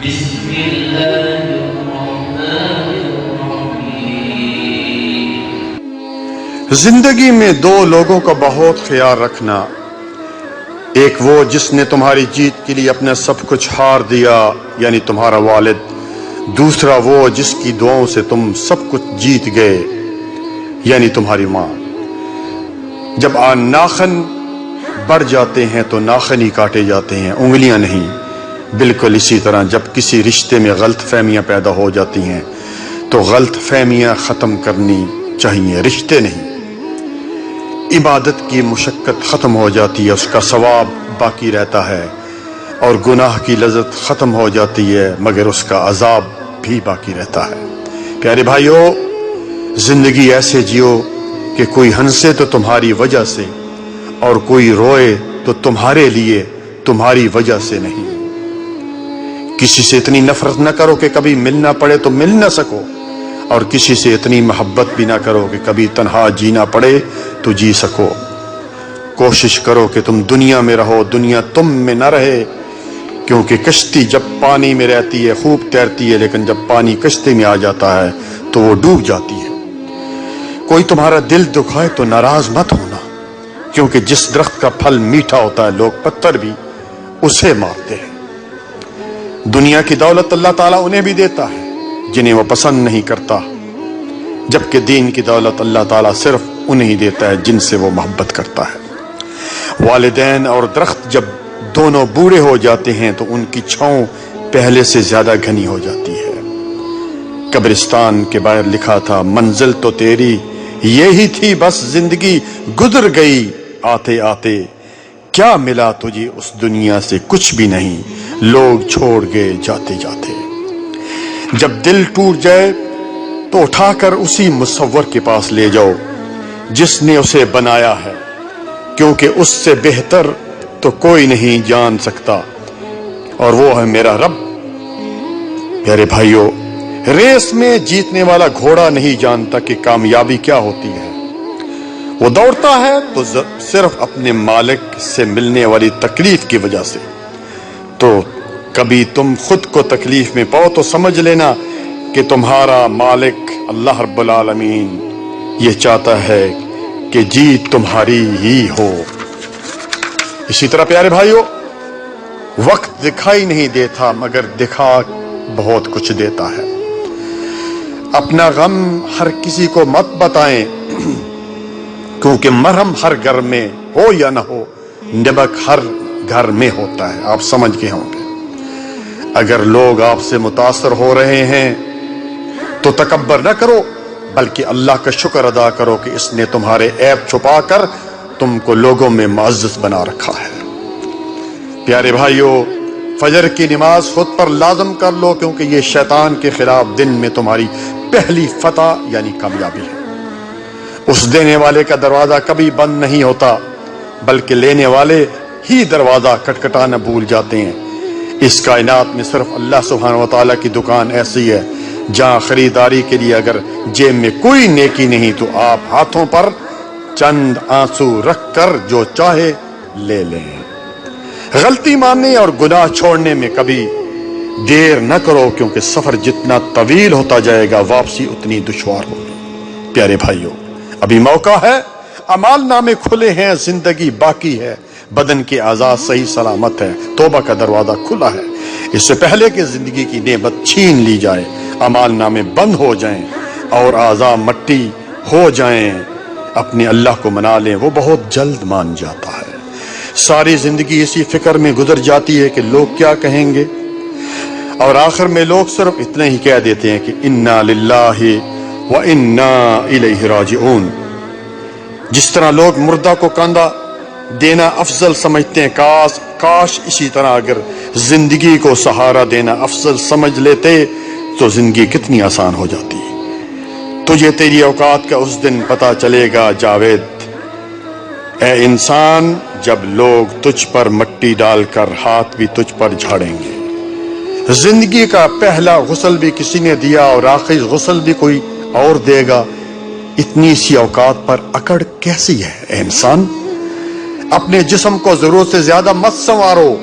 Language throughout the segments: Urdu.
بسم اللہ الرحمن الرحیم۔ زندگی میں دو لوگوں کا بہت خیال رکھنا، ایک وہ جس نے تمہاری جیت کے لیے اپنا سب کچھ ہار دیا یعنی تمہارا والد، دوسرا وہ جس کی دعاؤں سے تم سب کچھ جیت گئے یعنی تمہاری ماں۔ جب ناخن بڑھ جاتے ہیں تو ناخن ہی کاٹے جاتے ہیں، انگلیاں نہیں۔ بالکل اسی طرح جب کسی رشتے میں غلط فہمیاں پیدا ہو جاتی ہیں تو غلط فہمیاں ختم کرنی چاہیے، رشتے نہیں۔ عبادت کی مشقت ختم ہو جاتی ہے، اس کا ثواب باقی رہتا ہے، اور گناہ کی لذت ختم ہو جاتی ہے مگر اس کا عذاب بھی باقی رہتا ہے۔ پیارے بھائیو، زندگی ایسے جیو کہ کوئی ہنسے تو تمہاری وجہ سے اور کوئی روئے تو تمہارے لیے، تمہاری وجہ سے نہیں۔ کسی سے اتنی نفرت نہ کرو کہ کبھی ملنا پڑے تو مل نہ سکو، اور کسی سے اتنی محبت بھی نہ کرو کہ کبھی تنہا جینا پڑے تو جی سکو۔ کوشش کرو کہ تم دنیا میں رہو، دنیا تم میں نہ رہے، کیونکہ کشتی جب پانی میں رہتی ہے خوب تیرتی ہے، لیکن جب پانی کشتی میں آ جاتا ہے تو وہ ڈوب جاتی ہے۔ کوئی تمہارا دل دکھائے تو ناراض مت ہونا، کیونکہ جس درخت کا پھل میٹھا ہوتا ہے لوگ پتھر بھی اسے مارتے ہیں۔ دنیا کی دولت اللہ تعالیٰ انہیں بھی دیتا ہے جنہیں وہ پسند نہیں کرتا، جبکہ دین کی دولت اللہ تعالیٰ صرف انہیں دیتا ہے جن سے وہ محبت کرتا ہے۔ والدین اور درخت جب دونوں بوڑھے ہو جاتے ہیں تو ان کی چھاؤں پہلے سے زیادہ گھنی ہو جاتی ہے۔ قبرستان کے باہر لکھا تھا، منزل تو تیری یہی تھی بس زندگی گزر گئی آتے آتے، کیا ملا تجھے اس دنیا سے؟ کچھ بھی نہیں، لوگ چھوڑ گئے جاتے جاتے۔ جب دل ٹوٹ جائے تو اٹھا کر اسی مصور کے پاس لے جاؤ جس نے اسے بنایا ہے، کیونکہ اس سے بہتر تو کوئی نہیں جان سکتا، اور وہ ہے میرا رب۔ پیارے بھائیو، ریس میں جیتنے والا گھوڑا نہیں جانتا کہ کامیابی کیا ہوتی ہے۔ وہ دوڑتا ہے تو صرف اپنے مالک سے ملنے والی تکلیف کی وجہ سے۔ تو کبھی تم خود کو تکلیف میں پاؤ تو سمجھ لینا کہ تمہارا مالک اللہ رب العالمین یہ چاہتا ہے کہ جیت تمہاری ہی ہو۔ اسی طرح پیارے بھائیو، وقت دکھائی نہیں دیتا مگر دکھا بہت کچھ دیتا ہے۔ اپنا غم ہر کسی کو مت بتائیں، کیونکہ مرہم ہر گھر میں ہو یا نہ ہو، نمک ہر گھر میں ہوتا ہے۔ آپ سمجھ کے ہوں گے۔ اگر لوگ آپ سے متاثر ہو رہے ہیں تو تکبر نہ کرو، بلکہ اللہ کا شکر ادا کرو کہ اس نے تمہارے عیب چھپا کر تم کو لوگوں میں معزز بنا رکھا ہے۔ پیارے بھائیو، فجر کی نماز خود پر لازم کر لو، کیونکہ یہ شیطان کے خلاف دن میں تمہاری پہلی فتح یعنی کامیابی ہے۔ اس دینے والے کا دروازہ کبھی بند نہیں ہوتا، بلکہ لینے والے ہی دروازہ کھٹکھٹانا بھول جاتے ہیں۔ اس کائنات میں صرف اللہ سبحانہ و تعالیٰ کی دکان ایسی ہے جہاں خریداری کے لیے اگر جیب میں کوئی نیکی نہیں تو آپ ہاتھوں پر چند آنسو رکھ کر جو چاہے لے لیں۔ غلطی ماننے اور گناہ چھوڑنے میں کبھی دیر نہ کرو، کیونکہ سفر جتنا طویل ہوتا جائے گا واپسی اتنی دشوار ہوگی۔ پیارے بھائیو، ابھی موقع ہے، اعمال نامے کھلے ہیں، زندگی باقی ہے، بدن کے اعضاء صحیح سلامت ہے، توبہ کا دروازہ کھلا ہے۔ اس سے پہلے کہ زندگی کی نعمت چھین لی جائے، اعمال نامے بند ہو جائیں اور اعضاء مٹی ہو جائیں، اپنے اللہ کو منا لیں، وہ بہت جلد مان جاتا ہے۔ ساری زندگی اسی فکر میں گزر جاتی ہے کہ لوگ کیا کہیں گے، اور آخر میں لوگ صرف اتنا ہی کہہ دیتے ہیں کہ انا للہ و انا الیہ راجعون۔ جس طرح لوگ مردہ کو کاندھا دینا افضل سمجھتے ہیں، کاش اسی طرح اگر زندگی کو سہارا دینا افضل سمجھ لیتے تو زندگی کتنی آسان ہو جاتی۔ تجھے تیری اوقات کا اس دن پتہ چلے گا جاوید، اے انسان، جب لوگ تجھ پر مٹی ڈال کر ہاتھ بھی تجھ پر جھاڑیں گے۔ زندگی کا پہلا غسل بھی کسی نے دیا اور آخری غسل بھی کوئی اور دے گا۔ اتنی سی اوقات پر اکڑ کیسی ہے اے انسان؟ اپنے جسم کو ضرورت سے زیادہ مت سنوارو،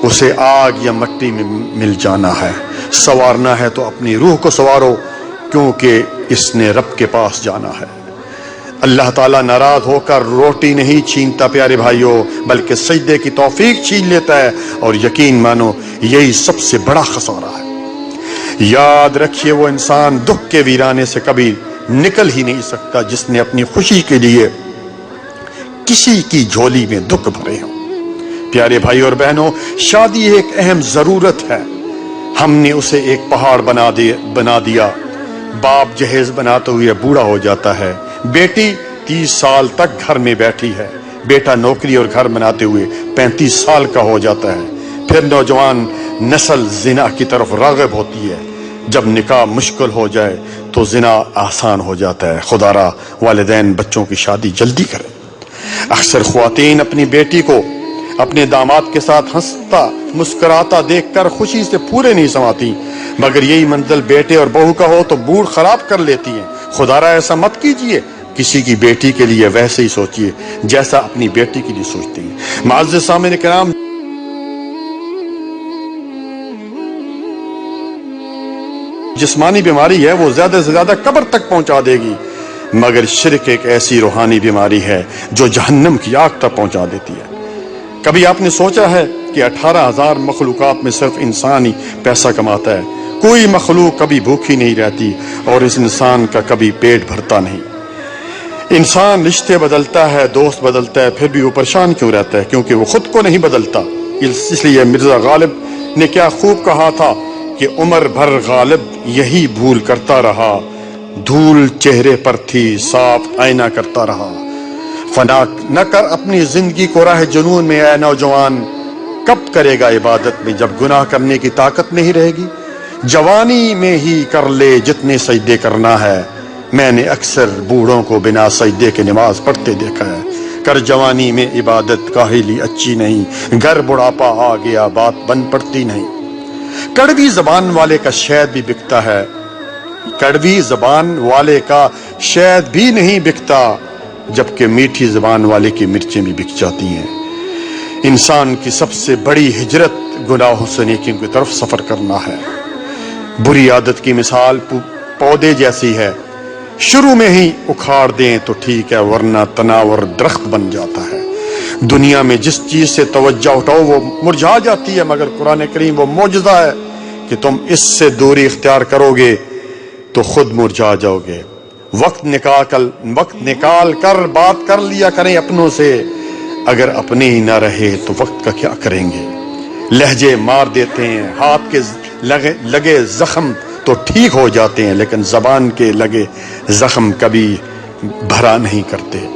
اسے آگ یا مٹی میں مل جانا ہے۔ سنوارنا ہے تو اپنی روح کو سنوارو، کیونکہ اس نے رب کے پاس جانا ہے۔ اللہ تعالیٰ ناراض ہو کر روٹی نہیں چھینتا پیارے بھائیوں، بلکہ سجدے کی توفیق چھین لیتا ہے، اور یقین مانو یہی سب سے بڑا خسارہ ہے۔ یاد رکھیے وہ انسان دکھ کے ویرانے سے کبھی نکل ہی نہیں سکتا جس نے اپنی خوشی کے لیے کسی کی جھولی میں دکھ بھرے ہوں۔ پیارے بھائی اور بہنوں، شادی ایک اہم ضرورت ہے، ہم نے اسے ایک پہاڑ بنا دیا۔ باپ جہیز بناتے ہوئے بوڑھا ہو جاتا ہے، بیٹی 30 سال تک گھر میں بیٹھی ہے، بیٹا نوکری اور گھر بناتے ہوئے 35 سال کا ہو جاتا ہے، پھر نوجوان نسل زنا کی طرف راغب ہوتی ہے۔ جب نکاح مشکل ہو جائے تو زنا آسان ہو جاتا ہے۔ خدا را والدین بچوں کی شادی جلدی کریں۔ اکثر خواتین اپنی بیٹی کو اپنے داماد کے ساتھ ہنستا مسکراتا دیکھ کر خوشی سے پورے نہیں سماتی، مگر یہی منزل بیٹے اور بہو کا ہو تو موڈ خراب کر لیتی ہیں۔ خدا را ایسا مت کیجئے، کسی کی بیٹی کے لیے ویسے ہی سوچئے جیسا اپنی بیٹی کے لیے سوچتے ہیں۔ معزز سامعین کرام، جسمانی بیماری ہے وہ زیادہ سے زیادہ قبر تک پہنچا دے گی، مگر شرک ایک ایسی روحانی بیماری ہے جو جہنم کی آگ تک پہنچا دیتی ہے۔ کبھی آپ نے سوچا ہے کہ 18,000 مخلوقات میں صرف انسان ہی پیسہ کماتا ہے؟ کوئی مخلوق کبھی بھوکی نہیں رہتی اور اس انسان کا کبھی پیٹ بھرتا نہیں۔ انسان رشتے بدلتا ہے، دوست بدلتا ہے، پھر بھی وہ پریشان کیوں رہتا ہے؟ کیونکہ وہ خود کو نہیں بدلتا۔ اس لیے مرزا غالب نے کیا خوب کہا تھا کہ عمر بھر غالب یہی بھول کرتا رہا، دھول چہرے پر تھی صاف آئینہ کرتا رہا۔ فنا نہ کر اپنی زندگی کو راہ جنون میں اے نوجوان، کب کرے گا عبادت میں جب گناہ کرنے کی طاقت نہیں رہے گی؟ جوانی میں ہی کر لے جتنے سجدے کرنا ہے، میں نے اکثر بوڑھوں کو بنا سجدے کے نماز پڑھتے دیکھا ہے۔ کر جوانی میں عبادت کاہلی اچھی نہیں، گر بڑھاپا آ گیا بات بن پڑتی نہیں۔ کڑوی زبان والے کا شہد بھی بکتا ہے، کڑوی زبان والے کا شہد بھی نہیں بکتا، جبکہ میٹھی زبان والے کی مرچیں بھی بک جاتی ہیں۔ انسان کی سب سے بڑی ہجرت گناہوں سے نیکیوں کی طرف سفر کرنا ہے۔ بری عادت کی مثال پودے جیسی ہے، شروع میں ہی اکھاڑ دیں تو ٹھیک ہے، ورنہ تناور درخت بن جاتا ہے۔ دنیا میں جس چیز سے توجہ اٹھاؤ وہ مرجھا جاتی ہے، مگر قرآن کریم وہ معجزہ ہے کہ تم اس سے دوری اختیار کرو گے تو خود مرجھا جاؤ گے۔ وقت نکال کر بات کر لیا کریں اپنوں سے، اگر اپنے ہی نہ رہے تو وقت کا کیا کریں گے؟ لہجے مار دیتے ہیں، ہاتھ کے لگے زخم تو ٹھیک ہو جاتے ہیں، لیکن زبان کے لگے زخم کبھی بھرا نہیں کرتے۔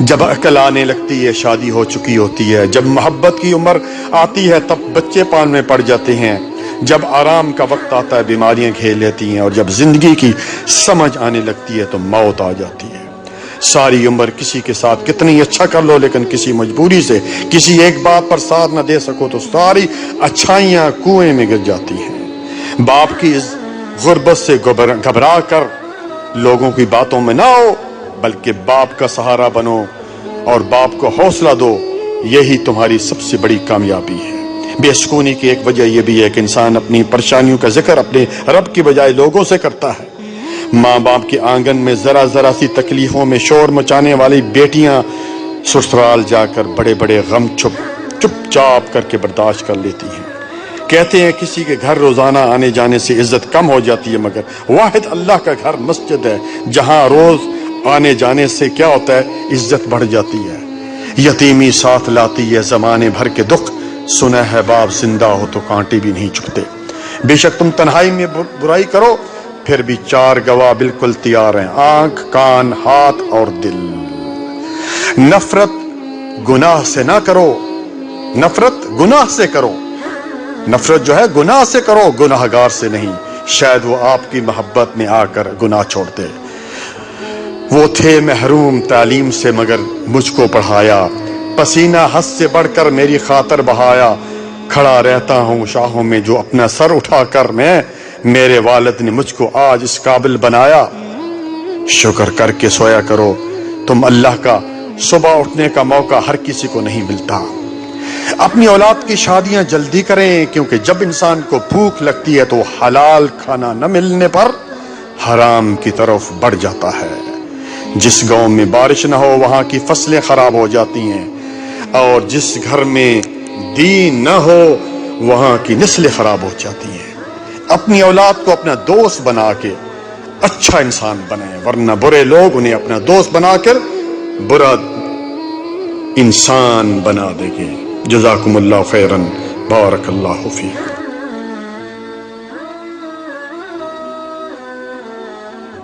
جب عقل آنے لگتی ہے شادی ہو چکی ہوتی ہے، جب محبت کی عمر آتی ہے تب بچے پان میں پڑ جاتے ہیں، جب آرام کا وقت آتا ہے بیماریاں گھیر لیتی ہیں، اور جب زندگی کی سمجھ آنے لگتی ہے تو موت آ جاتی ہے۔ ساری عمر کسی کے ساتھ کتنی اچھا کر لو، لیکن کسی مجبوری سے کسی ایک بات پر ساتھ نہ دے سکو تو ساری اچھائیاں کنویں میں گر جاتی ہیں۔ باپ کی اس غربت سے گھبرا کر لوگوں کی باتوں میں نہ ہو، بلکہ باپ کا سہارا بنو اور باپ کو حوصلہ دو، یہی تمہاری سب سے بڑی کامیابی ہے۔ بے سکونی کی ایک وجہ یہ بھی ہے کہ انسان اپنی پریشانیوں کا ذکر اپنے رب کی بجائے لوگوں سے کرتا ہے۔ ماں باپ کے آنگن میں ذرا ذرا سی تکلیفوں میں شور مچانے والی بیٹیاں سسرال جا کر بڑے بڑے غم چپ چاپ کر کے برداشت کر لیتی ہیں۔ کہتے ہیں کسی کے گھر روزانہ آنے جانے سے عزت کم ہو جاتی ہے، مگر واحد اللہ کا گھر مسجد ہے جہاں روز آنے جانے سے کیا ہوتا ہے؟ عزت بڑھ جاتی ہے۔ یتیمی ساتھ لاتی ہے زمانے بھر کے دکھ، سنا ہے باپ زندہ ہو تو کانٹے بھی نہیں چبھتے۔ بے شک تم تنہائی میں برائی کرو، پھر بھی 4 گواہ بالکل تیار ہیں، آنکھ، کان، ہاتھ اور دل۔ نفرت گناہ سے نہ کرو، نفرت گناہ سے کرو، نفرت جو ہے گناہ سے کرو، گناہگار سے نہیں، شاید وہ آپ کی محبت میں آ کر گناہ چھوڑ دے۔ وہ تھے محروم تعلیم سے مگر مجھ کو پڑھایا، پسینہ حد سے بڑھ کر میری خاطر بہایا، کھڑا رہتا ہوں شاہوں میں جو اپنا سر اٹھا کر میں، میرے والد نے مجھ کو آج اس قابل بنایا۔ شکر کر کے سویا کرو، تم اللہ کا صبح اٹھنے کا موقع ہر کسی کو نہیں ملتا۔ اپنی اولاد کی شادیاں جلدی کریں، کیونکہ جب انسان کو بھوک لگتی ہے تو حلال کھانا نہ ملنے پر حرام کی طرف بڑھ جاتا ہے۔ جس گاؤں میں بارش نہ ہو وہاں کی فصلیں خراب ہو جاتی ہیں، اور جس گھر میں دین نہ ہو وہاں کی نسلیں خراب ہو جاتی ہیں۔ اپنی اولاد کو اپنا دوست بنا کے اچھا انسان بنائیں، ورنہ برے لوگ انہیں اپنا دوست بنا کر برا انسان بنا دیں گے۔ جزاکم اللہ خیرن، بارک اللہ فیکم۔